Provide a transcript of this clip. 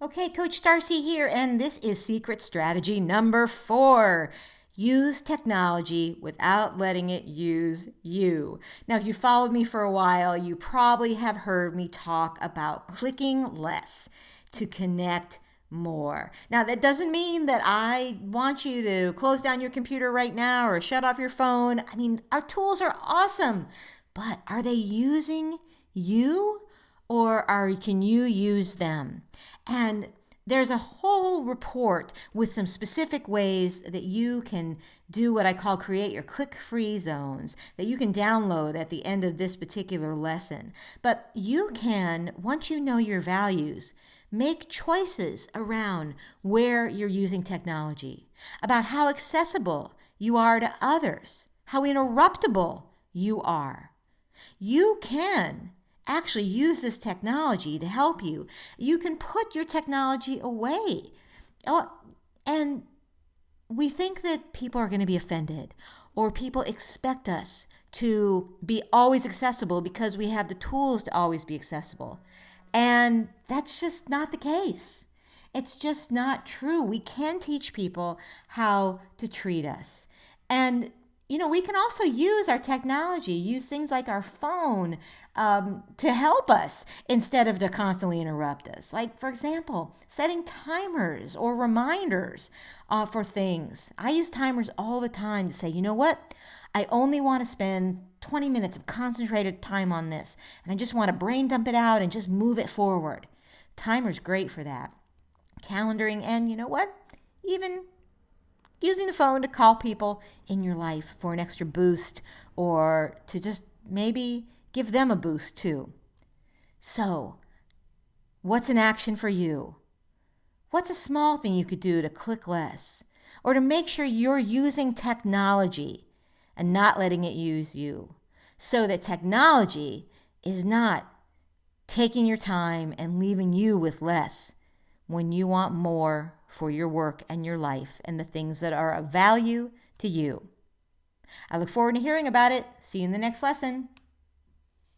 Okay, Coach Darcy here, and this is secret strategy number 4. Use technology without letting it use you. Now, if you followed me for a while, you probably have heard me talk about clicking less to connect more. Now, that doesn't mean that I want you to close down your computer right now or shut off your phone. I mean, our tools are awesome, but are they using you? Or can you use them? And there's a whole report with some specific ways that you can do what I call create your click-free zones that you can download at the end of this particular lesson. But you can, once you know your values, make choices around where you're using technology, about how accessible you are to others, how interruptible you are. You can actually use this technology to help you. You can put your technology away. And we think that people are going to be offended, or people expect us to be always accessible because we have the tools to always be accessible. And that's just not the case. It's just not true. We can teach people how to treat us. And we can also use our technology, use things like our phone to help us instead of to constantly interrupt us. Like, for example, setting timers or reminders for things. I use timers all the time to say, you know what? I only want to spend 20 minutes of concentrated time on this, and I just want to brain dump it out and just move it forward. Timer's great for that. Calendaring, and you know what? Even using the phone to call people in your life for an extra boost, or to just maybe give them a boost too. So, what's an action for you? What's a small thing you could do to click less, or to make sure you're using technology and not letting it use you, so that technology is not taking your time and leaving you with less when you want more for your work and your life and the things that are of value to you. I look forward to hearing about it. See you in the next lesson.